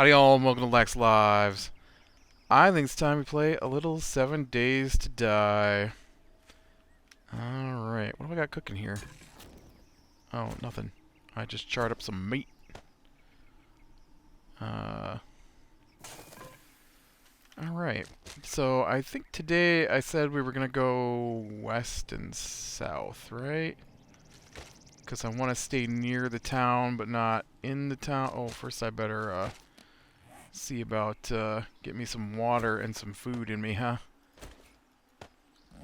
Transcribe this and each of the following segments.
Howdy all, and welcome to Lex Lives. I think it's time we play a little 7 Days to Die. Alright, what do I got cooking here? Oh, nothing. I just charred up some meat. Alright, so I think today I said we were gonna go west and south, right? Because I want to stay near the town, but not in the town. Oh, first I better, see about get me some water and some food in me, huh?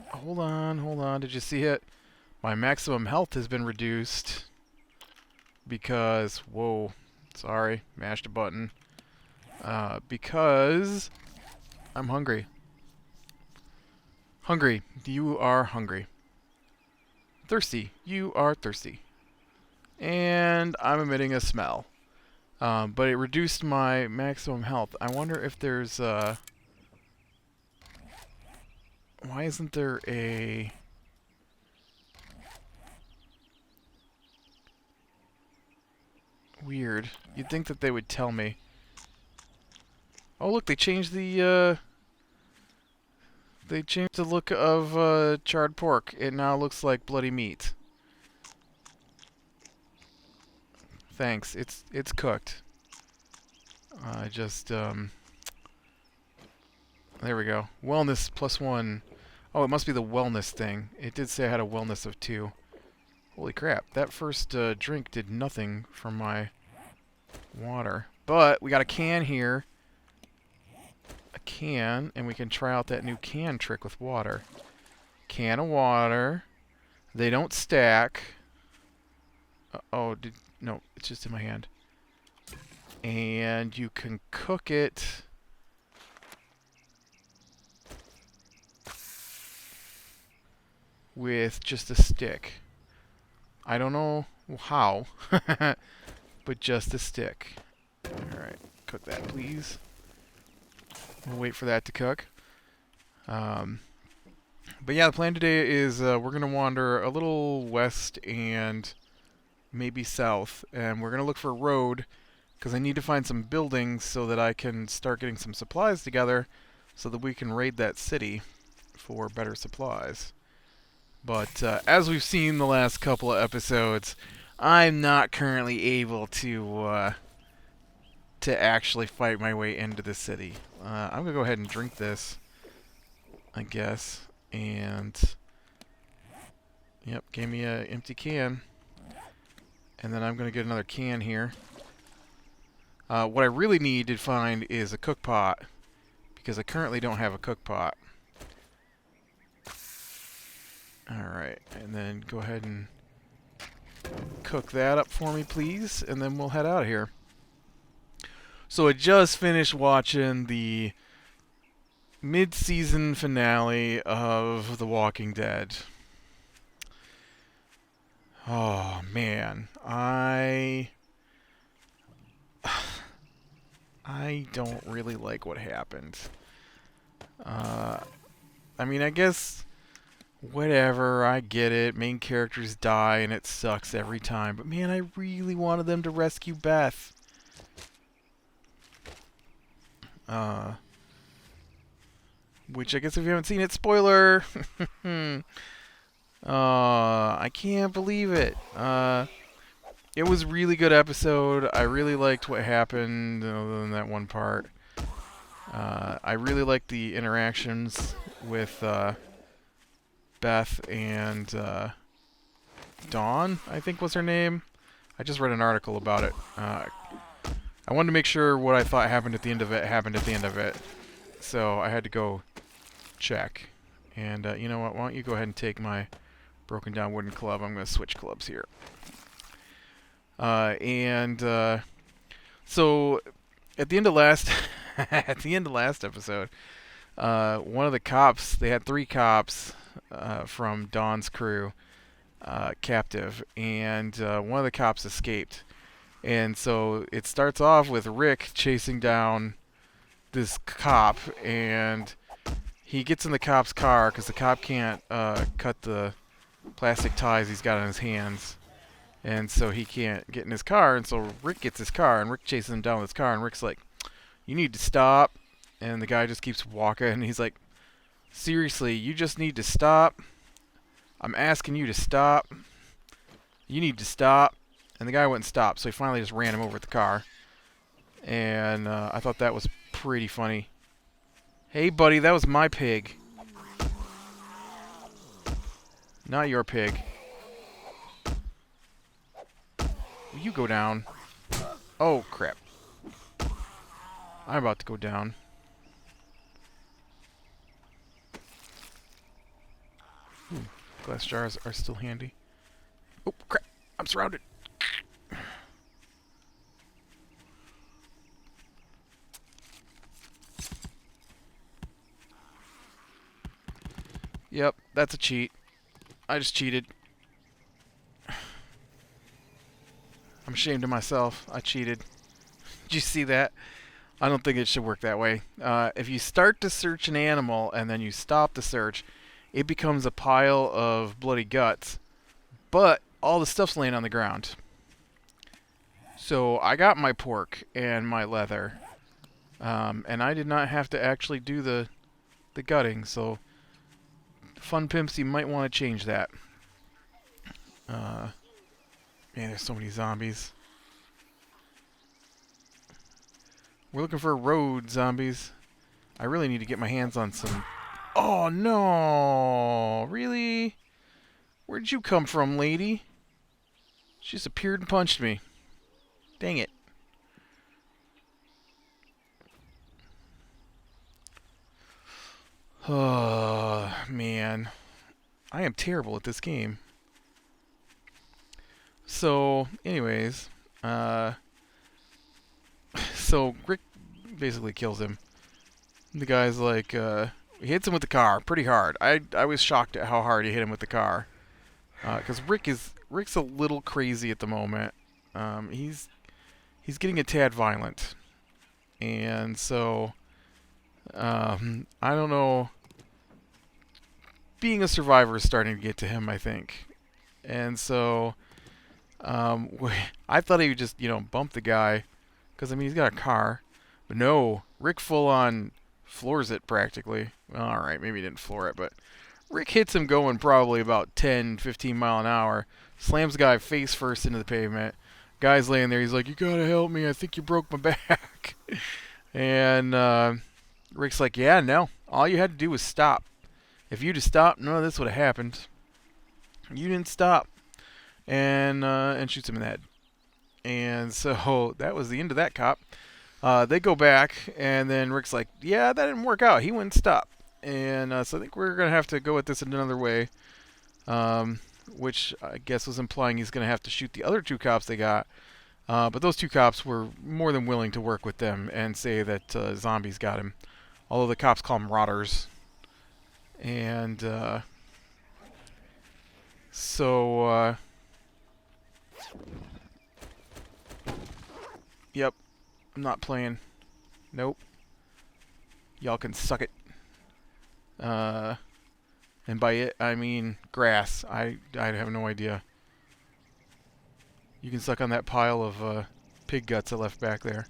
Hold on. Did you see it? My maximum health has been reduced because, whoa, sorry, mashed a button. Because I'm hungry. Hungry. You are hungry. Thirsty. You are thirsty. And I'm emitting a smell. But it reduced my maximum health. I wonder if there's, why isn't there a... Weird. You'd think that they would tell me. Oh, look, they changed the look of, charred pork. It now looks like bloody meat. Thanks. It's cooked. There we go. Wellness +1. Oh, it must be the wellness thing. It did say I had a wellness of 2. Holy crap. That first drink did nothing for my water. But we got a can here. A can, and we can try out that new can trick with water. Can of water. They don't stack. No, it's just in my hand. And you can cook it with just a stick. I don't know how, but just a stick. Alright, cook that please. We'll wait for that to cook. But yeah, the plan today is we're going to wander a little west and maybe south, and we're going to look for a road because I need to find some buildings so that I can start getting some supplies together so that we can raid that city for better supplies. But as we've seen the last couple of episodes, I'm not currently able to actually fight my way into the city. I'm gonna go ahead and drink this, I guess. And yep, gave me an empty can. And then I'm gonna get another can here. What I really need to find is a cook pot because I currently don't have a cook pot. Alright, and then go ahead and cook that up for me, please, and then we'll head out of here. So I just finished watching the mid-season finale of The Walking Dead. Oh, man. I don't really like what happened. I mean, I guess... Whatever, I get it. Main characters die and it sucks every time. But man, I really wanted them to rescue Beth. Which I guess if you haven't seen it, spoiler! I can't believe it. It was a really good episode. I really liked what happened, other than that one part. I really liked the interactions with, Beth and Dawn, I think was her name. I just read an article about it. I wanted to make sure what I thought happened at the end of it happened at the end of it. So I had to go check. And you know what? Why don't you go ahead and take my broken down wooden club. I'm going to switch clubs here. So at the end of last at the end of last episode, one of the cops, they had 3 cops from Dawn's crew captive, and one of the cops escaped. And so it starts off with Rick chasing down this cop, and he gets in the cop's car because the cop can't cut the plastic ties he's got on his hands. And so he can't get in his car, and so Rick gets his car, and Rick chases him down with his car, and Rick's like, You need to stop. And the guy just keeps walking, and he's like, seriously, you just need to stop. I'm asking you to stop. You need to stop. And the guy wouldn't stop, so he finally just ran him over with the car. And I thought that was pretty funny. Hey, buddy, that was my pig. Not your pig. Will you go down? Oh, crap. I'm about to go down. Ooh, glass jars are still handy. Oh, crap. I'm surrounded. Yep, that's a cheat. I just cheated. I'm ashamed of myself. I cheated. Did you see that? I don't think it should work that way. If you start to search an animal and then you stop the search, it becomes a pile of bloody guts. But all the stuff's laying on the ground. So I got my pork and my leather. And I did not have to actually do the gutting. So, Fun Pimps, you might want to change that. Man, there's so many zombies. We're looking for a road, zombies. I really need to get my hands on some... Oh, no! Really? Where'd you come from, lady? She just appeared and punched me. Dang it. Oh, man. I am terrible at this game. So, anyways, so Rick basically kills him. The guy's like, he hits him with the car pretty hard. I was shocked at how hard he hit him with the car. Because Rick's a little crazy at the moment. He's getting a tad violent. And so, I don't know. Being a survivor is starting to get to him, I think. And so, I thought he would just, bump the guy. Because, I mean, he's got a car. But no, Rick full on floors it practically. Well, alright, maybe he didn't floor it, but Rick hits him going probably about 10, 15 mile an hour. Slams the guy face first into the pavement. Guy's laying there. He's like, you gotta help me. I think you broke my back. And Rick's like, yeah, no. All you had to do was stop. If you'd have stopped, none of this would have happened. You didn't stop. And shoots him in the head. And so that was the end of that cop. They go back, and then Rick's like, yeah, that didn't work out. He wouldn't stop. And so I think we're going to have to go at this another way, which I guess was implying he's going to have to shoot the other two cops they got. But those two cops were more than willing to work with them and say that zombies got him. Although the cops call them rotters. And so, yep, I'm not playing. Nope. Y'all can suck it. And by it, I mean grass. I have no idea. You can suck on that pile of pig guts I left back there.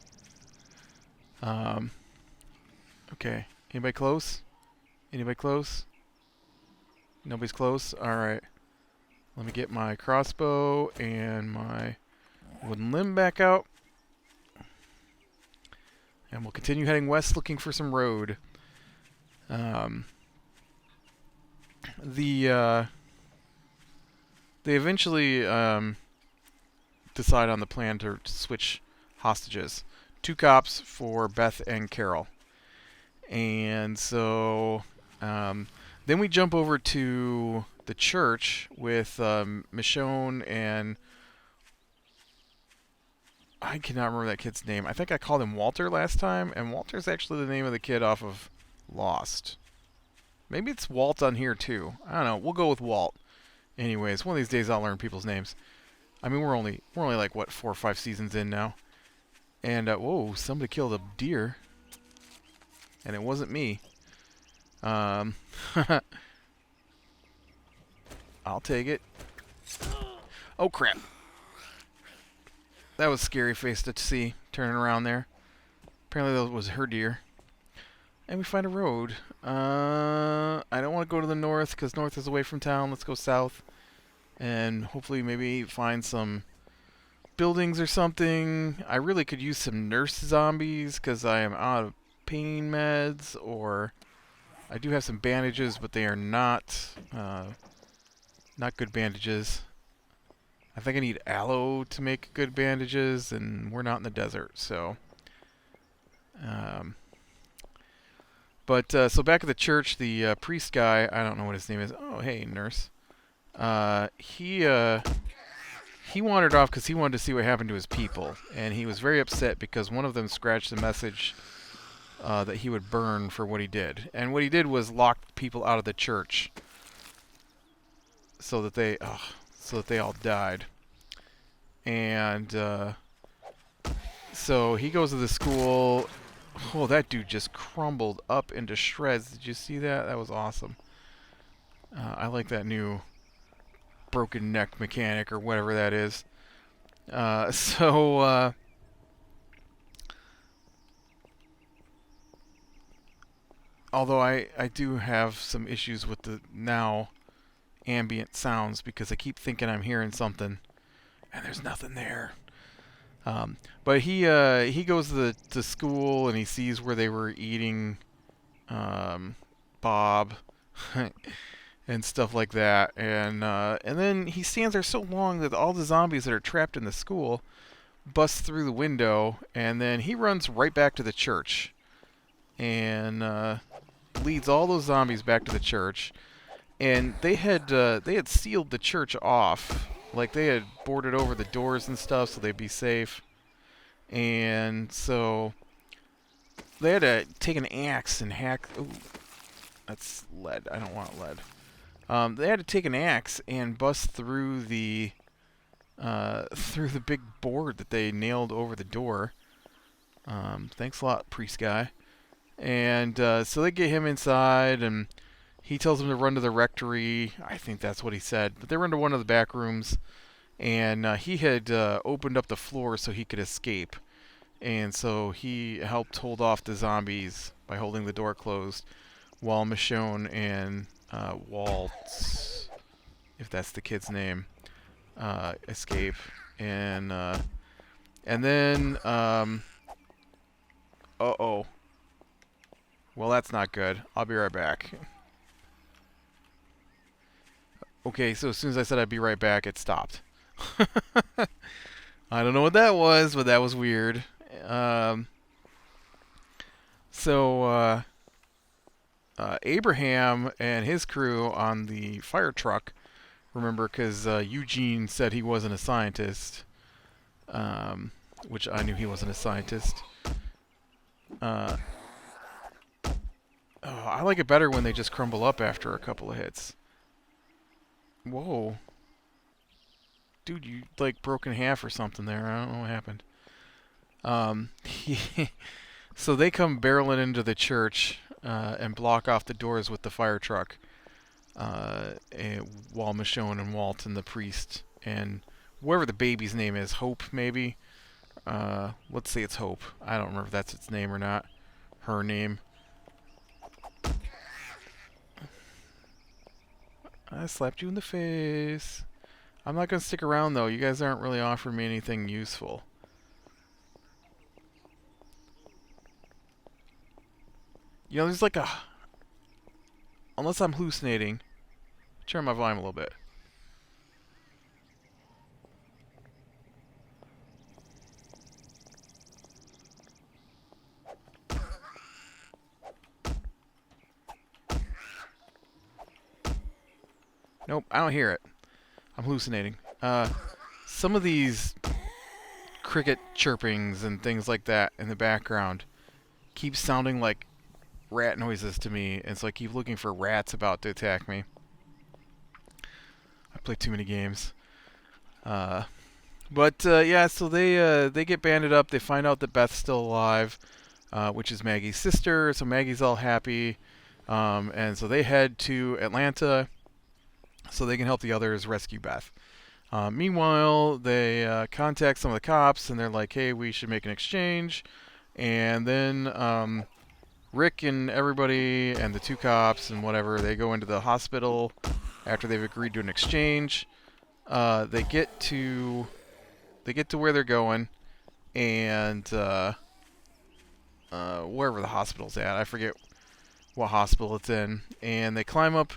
Okay. Anybody close? Anybody close? Nobody's close? Alright. Let me get my crossbow and my wooden limb back out. And we'll continue heading west looking for some road. They eventually decide on the plan to switch hostages. 2 cops for Beth and Carol. And so then we jump over to the church with Michonne and I cannot remember that kid's name. I think I called him Walter last time, and Walter's actually the name of the kid off of Lost. Maybe it's Walt on here too. I don't know. We'll go with Walt. Anyways, one of these days I'll learn people's names. I mean, we're only like what 4 or 5 seasons in now. And whoa, somebody killed a deer. And it wasn't me. I'll take it. Oh crap. That was scary face to see turning around there. Apparently that was her deer. And we find a road. I don't want to go to the north because north is away from town. Let's go south. And hopefully maybe find some buildings or something. I really could use some nurse zombies because I am out of pain meds, or I do have some bandages, but they are not good bandages. I think I need aloe to make good bandages, and we're not in the desert, so. So back at the church, the priest guy, I don't know what his name is. Oh, hey, nurse. He wandered off because he wanted to see what happened to his people, and he was very upset because one of them scratched a message that he would burn for what he did. And what he did was lock people out of the church so that they all died. And so he goes to the school. Oh, that dude just crumbled up into shreds. Did you see that? That was awesome. I like that new broken neck mechanic or whatever that is. Although I do have some issues with the now ambient sounds because I keep thinking I'm hearing something and there's nothing there. But he goes to the school and he sees where they were eating Bob and stuff like that, and then he stands there so long that all the zombies that are trapped in the school bust through the window, and then he runs right back to the church and leads all those zombies back to the church. And they had sealed the church off. Like, they had boarded over the doors and stuff so they'd be safe. And so they had to take an axe and hack... Ooh, that's lead. I don't want lead. They had to take an axe and bust through the big board that they nailed over the door. Thanks a lot, priest guy. And so they get him inside, and he tells them to run to the rectory. I think that's what he said. But they run to one of the back rooms, and he had opened up the floor so he could escape. And so he helped hold off the zombies by holding the door closed while Michonne and Walt, if that's the kid's name, escape. And then, uh-oh. Well, that's not good. I'll be right back. Okay, so as soon as I said I'd be right back, it stopped. I don't know what that was, but that was weird. Abraham and his crew on the fire truck, remember, because Eugene said he wasn't a scientist, which I knew he wasn't a scientist. I like it better when they just crumble up after a couple of hits. Whoa. Dude, you, like, broke in half or something there. I don't know what happened. So they come barreling into the church and block off the doors with the fire truck, while Michonne and Walt and the priest and whoever the baby's name is, Hope maybe. Let's say it's Hope. I don't remember if that's its name or not. Her name. I slapped you in the face. I'm not going to stick around, though. You guys aren't really offering me anything useful. You know, there's like a... Unless I'm hallucinating. Turn my volume a little bit. Nope, I don't hear it. I'm hallucinating. Some of these cricket chirpings and things like that in the background keep sounding like rat noises to me, and so I keep looking for rats about to attack me. I play too many games. Yeah, so they get banded up. They find out that Beth's still alive, which is Maggie's sister, so Maggie's all happy. And so they head to Atlanta so they can help the others rescue Beth. Meanwhile, they contact some of the cops, and they're like, hey, we should make an exchange. And then Rick and everybody and the two cops and whatever, they go into the hospital after they've agreed to an exchange. They get to where they're going, and wherever the hospital's at, I forget what hospital it's in, and they climb up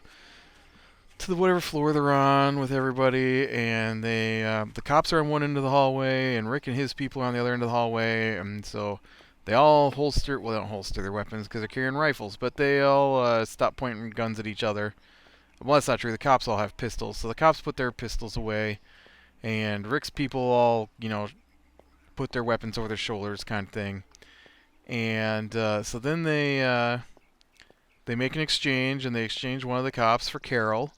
to the whatever floor they're on with everybody, and they the cops are on one end of the hallway, and Rick and his people are on the other end of the hallway, and so they all holster, well, they don't holster their weapons because they're carrying rifles, but they all stop pointing guns at each other. Well, that's not true. The cops all have pistols, so the cops put their pistols away, and Rick's people all, put their weapons over their shoulders, kind of thing. And so then they make an exchange, and they exchange one of the cops for Carol,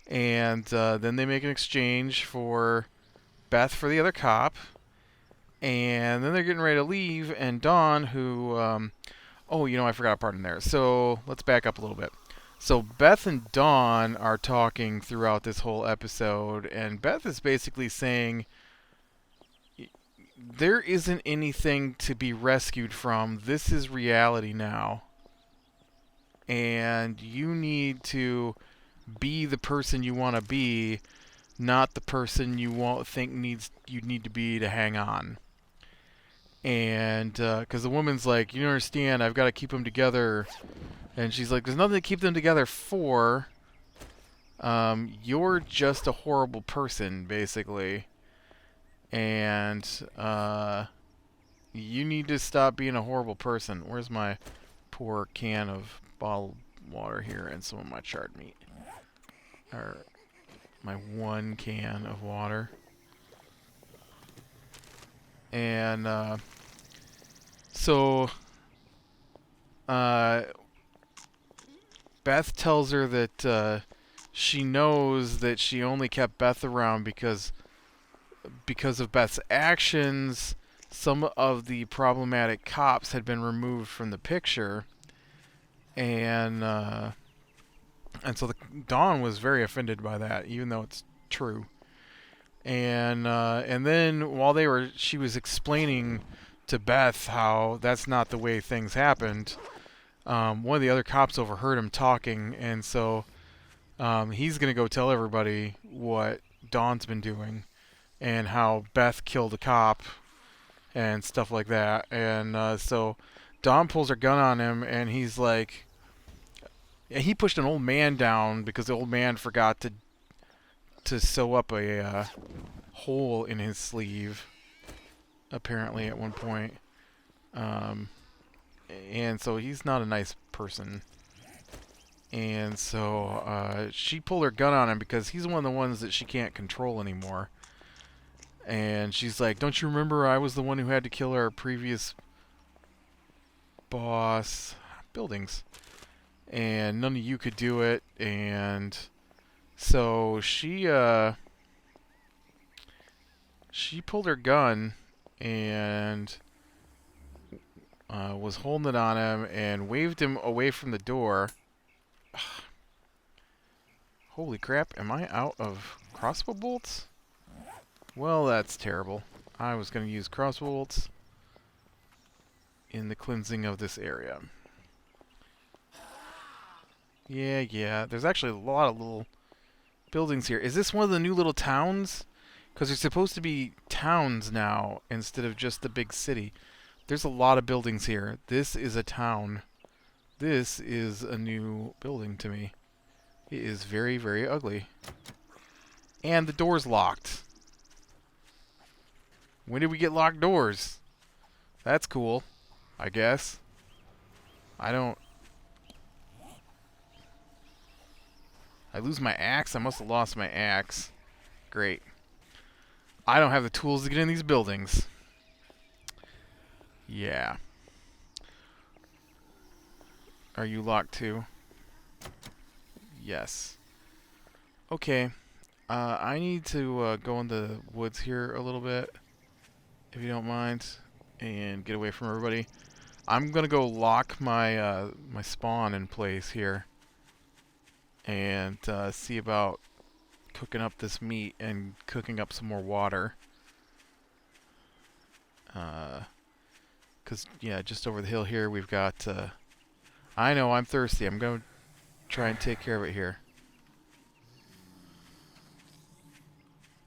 and then they make an exchange for Beth for the other cop, and then they're getting ready to leave, and Dawn, who, I forgot a part in there. So let's back up a little bit. So Beth and Dawn are talking throughout this whole episode, and Beth is basically saying there isn't anything to be rescued from. This is reality now. And you need to be the person you want to be, not the person you you need to be to hang on. And because the woman's like, you don't understand, I've got to keep them together. And she's like, there's nothing to keep them together for. You're just a horrible person, basically. And you need to stop being a horrible person. Where's my poor can of bottled water here and some of my charred meat? Or my one can of water. And so Beth tells her that she knows that she only kept Beth around because of Beth's actions. Some of the problematic cops had been removed from the picture, and so Dawn was very offended by that, even though it's true. And then while she was explaining to Beth how that's not the way things happened, one of the other cops overheard him talking, and so he's gonna go tell everybody what Dawn's been doing and how Beth killed a cop and stuff like that. And so Dawn pulls her gun on him, and he's like, he pushed an old man down because the old man forgot to sew up a hole in his sleeve, apparently, at one point. And so he's not a nice person. And so she pulled her gun on him because he's one of the ones that she can't control anymore. And she's like, don't you remember I was the one who had to kill our previous boss? Buildings. And none of you could do it. And so she pulled her gun and was holding it on him and waved him away from the door. Holy crap, am I out of crossbow bolts? Well, that's terrible. I was going to use crossbow bolts in the cleansing of this area. Yeah. There's actually a lot of little buildings here. Is this one of the new little towns? Because there's supposed to be towns now instead of just the big city. There's a lot of buildings here. This is a town. This is a new building to me. It is very, very ugly. And the door's locked. When did we get locked doors? That's cool, I guess. I lose my axe? I must have lost my axe. Great. I don't have the tools to get in these buildings. Yeah. Are you locked too? Yes. Okay. I need to go in the woods here a little bit, if you don't mind, and get away from everybody. I'm gonna go lock my my spawn in place here, and see about cooking up this meat and cooking up some more water. Because, yeah, just over the hill here we've got... I know, I'm thirsty. I'm going to try and take care of it here.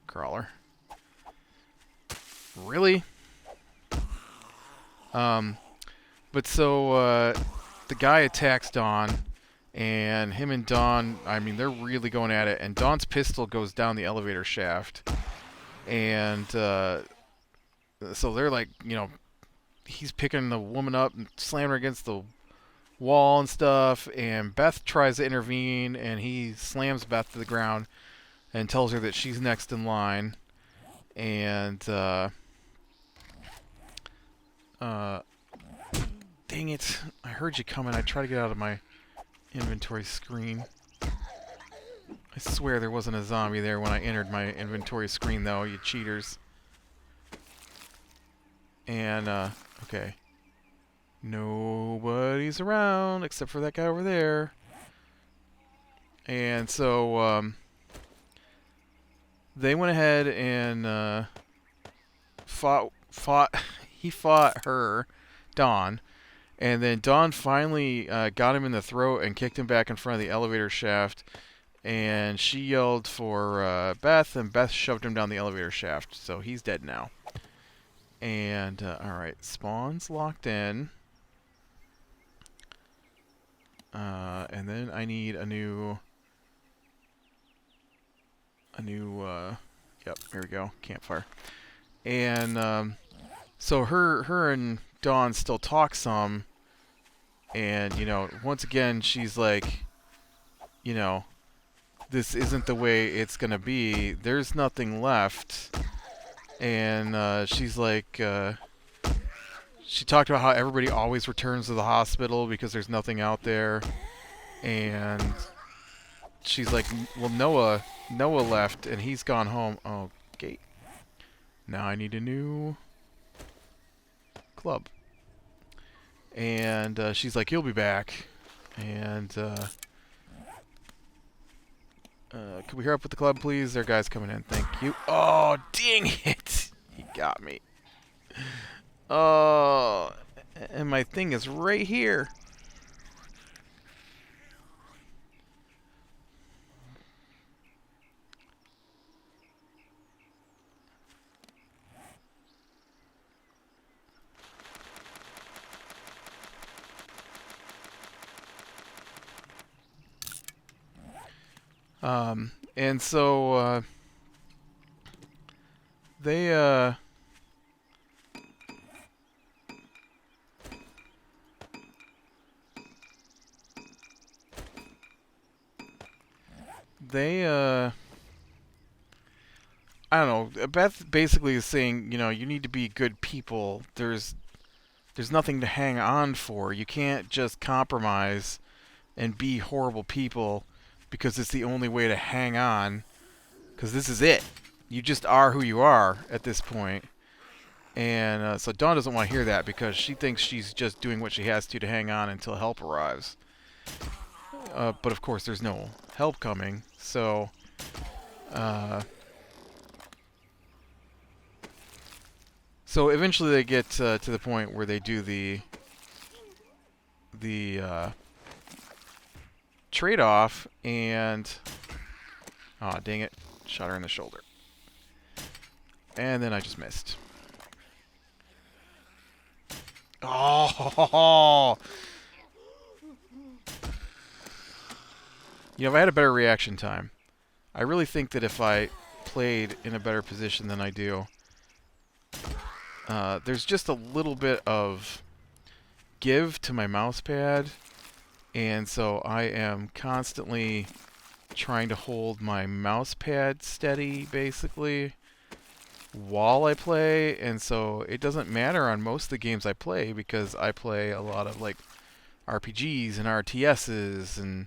Crawler. Really? But so, the guy attacks Dawn, and him and Dawn, I mean, they're really going at it, and Dawn's pistol goes down the elevator shaft. And, so they're like, you know, he's picking the woman up and slamming her against the wall and stuff, and Beth tries to intervene, and he slams Beth to the ground and tells her that she's next in line. And, dang it. I heard you coming. I tried to get out of my inventory screen. I swear there wasn't a zombie there when I entered my inventory screen, though, you cheaters. And, okay. Nobody's around except for that guy over there. And so, they went ahead and, he fought her, Dawn. And then Dawn finally got him in the throat and kicked him back in front of the elevator shaft. And she yelled for Beth, and Beth shoved him down the elevator shaft. So he's dead now. And, alright, spawn's locked in. And then I need a new, yep, here we go, campfire. And, so her and Dawn still talk some. And, you know, once again, she's like, you know, this isn't the way it's gonna be. There's nothing left. And, she's like, she talked about how everybody always returns to the hospital because there's nothing out there. And she's like, well, Noah left and he's gone home. Oh, okay. Now I need a new club. And she's like, he'll be back. And could we hurry up with the club, please? There, guys coming in. Thank you. Oh, dang it! He got me. Oh, and my thing is right here. And so, they, I don't know. Beth basically is saying, you know, you need to be good people. There's nothing to hang on for. You can't just compromise and be horrible people because it's the only way to hang on. Because this is it. You just are who you are at this point. And so Dawn doesn't want to hear that because she thinks she's just doing what she has to hang on until help arrives. But of course, there's no help coming. So, so eventually they get to the point where they do the trade-off, and aw, dang it, shot her in the shoulder. And then I just missed. Oh! You know, if I had a better reaction time, I really think that if I played in a better position than I do, there's just a little bit of give to my mouse pad, and so I am constantly trying to hold my mouse pad steady, basically, while I play, and so it doesn't matter on most of the games I play because I play a lot of, like, RPGs and RTSs and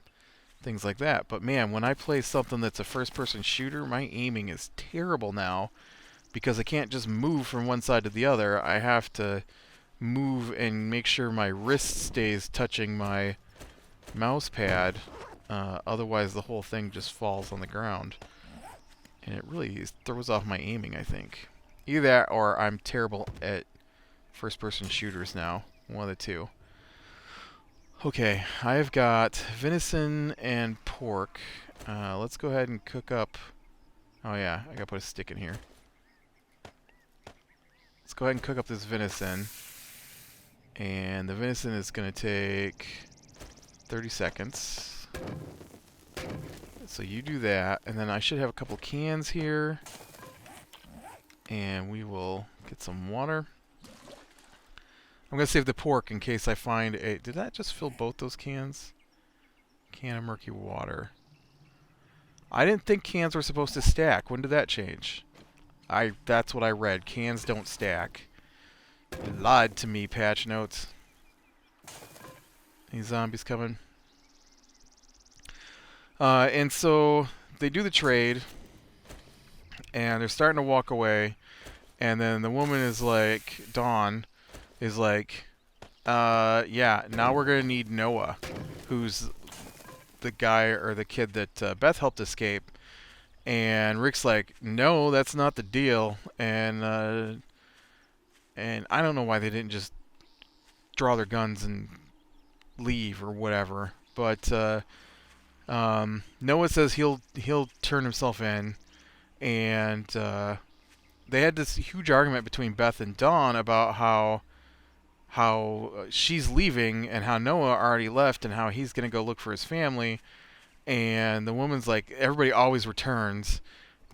things like that. But man, when I play something that's a first-person shooter, my aiming is terrible now because I can't just move from one side to the other. I have to move and make sure my wrist stays touching my mouse pad. Otherwise, the whole thing just falls on the ground. And it really throws off my aiming, I think. Either that or I'm terrible at first-person shooters now. One of the two. Okay, I've got venison and pork. Let's go ahead and cook up... Oh yeah, I gotta put a stick in here. Let's go ahead and cook up this venison. And the venison is gonna take 30 seconds. So you do that, and then I should have a couple cans here. And we will get some water. I'm going to save the pork in case I find a... Did that just fill both those cans? Can of murky water. I didn't think cans were supposed to stack. When did that change? That's what I read. Cans don't stack. You lied to me, patch notes. Any zombies coming? And so they do the trade. And they're starting to walk away. And then the woman is like... Dawn is like, yeah, now we're going to need Noah, who's the guy or the kid that Beth helped escape. And Rick's like, no, that's not the deal. And I don't know why they didn't just draw their guns and leave or whatever. But Noah says he'll turn himself in. And they had this huge argument between Beth and Dawn about how she's leaving and how Noah already left and how he's going to go look for his family. And the woman's like, everybody always returns.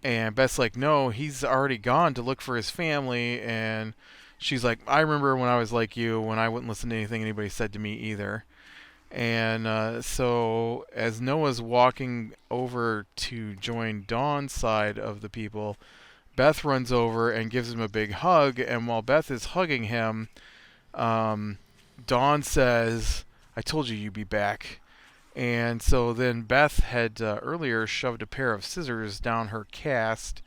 And Beth's like, no, he's already gone to look for his family. And she's like, I remember when I was like you, when I wouldn't listen to anything anybody said to me either. And so as Noah's walking over to join Dawn's side of the people, Beth runs over and gives him a big hug. And while Beth is hugging him, Dawn says, I told you you'd be back. And so then Beth had earlier shoved a pair of scissors down her cast.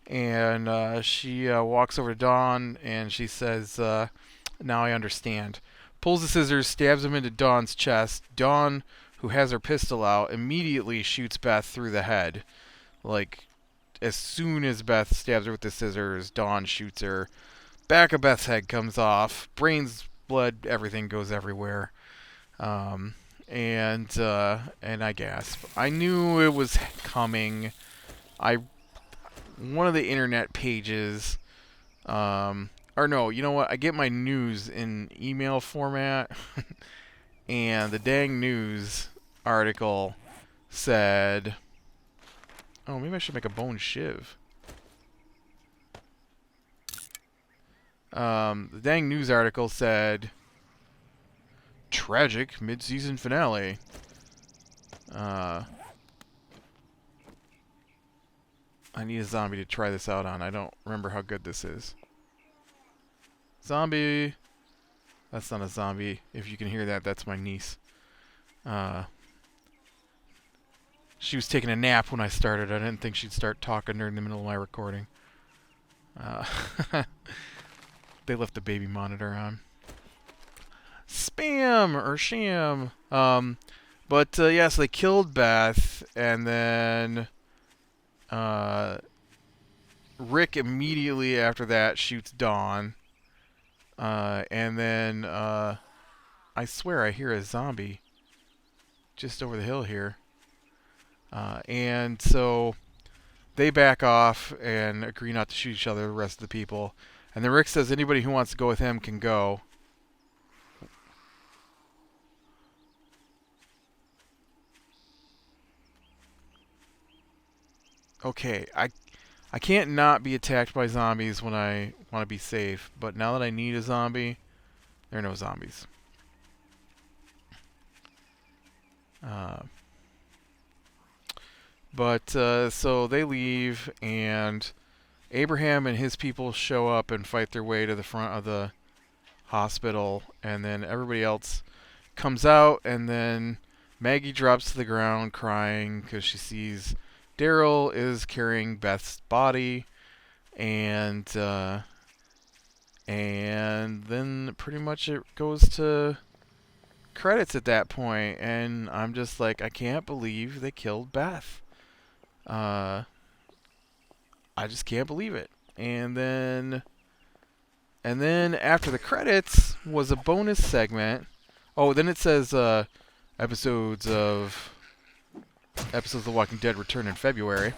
And she walks over to Dawn and she says, now I understand. Pulls the scissors, stabs them into Dawn's chest. Dawn, who has her pistol out, immediately shoots Beth through the head. Like, as soon as Beth stabs her with the scissors, Dawn shoots her. Back of Beth's head comes off. Brains, blood, everything goes everywhere. And I gasp. I knew it was coming. One of the internet pages, or no, you know what? I get my news in email format, and the dang news article said, oh, maybe I should make a bone shiv. The dang news article said, tragic mid-season finale. I need a zombie to try this out on. I don't remember how good this is. Zombie. That's not a zombie. If you can hear that, that's my niece. She was taking a nap when I started. I didn't think she'd start talking during the middle of my recording. They left the baby monitor on. Spam or sham. Yeah, so they killed Beth, and then Rick immediately after that shoots Dawn. And then I swear I hear a zombie just over the hill here. And so they back off and agree not to shoot each other, the rest of the people. And then Rick says anybody who wants to go with him can go. Okay, I can't not be attacked by zombies when I want to be safe, but now that I need a zombie, there are no zombies. So they leave, and Abraham and his people show up and fight their way to the front of the hospital, and then everybody else comes out, and then Maggie drops to the ground crying because she sees Daryl is carrying Beth's body, and then pretty much it goes to credits at that point, and I'm just like, I can't believe they killed Beth. I just can't believe it. And then And then after the credits was a bonus segment. Oh, then it says episodes of The Walking Dead return in February.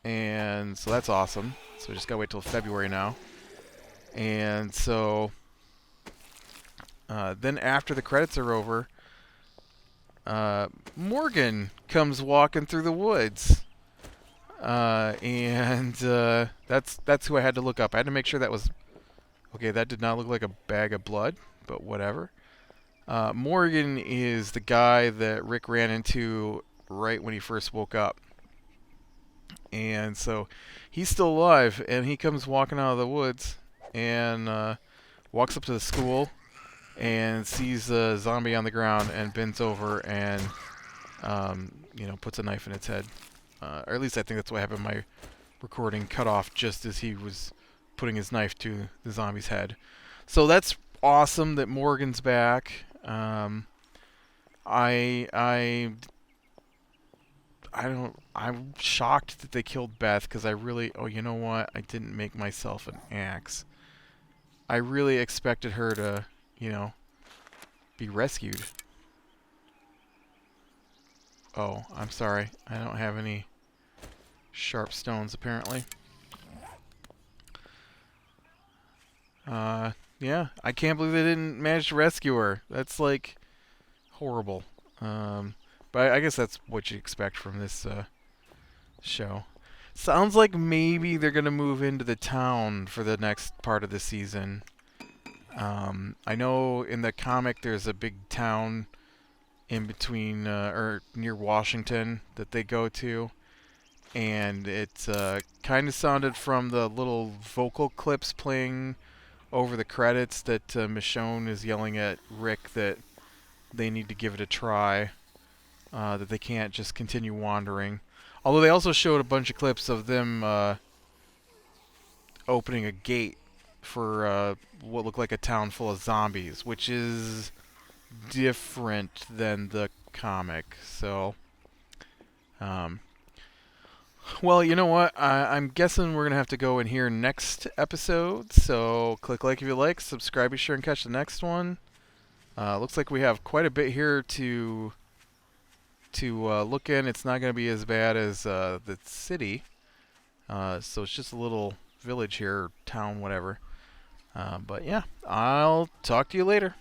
And so that's awesome. So we just gotta wait till February now. And so then after the credits are over, Morgan comes walking through the woods. And that's who I had to look up. I had to make sure that was... Okay, that did not look like a bag of blood, but whatever. Morgan is the guy that Rick ran into right when he first woke up. And so he's still alive, and he comes walking out of the woods and walks up to the school and sees a zombie on the ground and bends over and puts a knife in its head. Or at least I think that's what happened. My recording cut off just as he was putting his knife to the zombie's head. So that's awesome that Morgan's back. I'm shocked that they killed Beth because I really... Oh, you know what? I didn't make myself an axe. I really expected her to, be rescued. Oh, I'm sorry. I don't have any sharp stones, apparently. Yeah, I can't believe they didn't manage to rescue her. That's, like, horrible. But I guess that's what you expect from this show. Sounds like maybe they're going to move into the town for the next part of the season. I know in the comic there's a big town in between, or near Washington that they go to. And it kind of sounded from the little vocal clips playing over the credits that Michonne is yelling at Rick that they need to give it a try, that they can't just continue wandering. Although they also showed a bunch of clips of them opening a gate for what looked like a town full of zombies, which is different than the comic. So, well, you know what? I'm guessing we're going to have to go in here next episode. So click like if you like, subscribe, be sure and catch the next one. Looks like we have quite a bit here to look in. It's not going to be as bad as the city. So it's just a little village here, or town, whatever. But yeah, I'll talk to you later.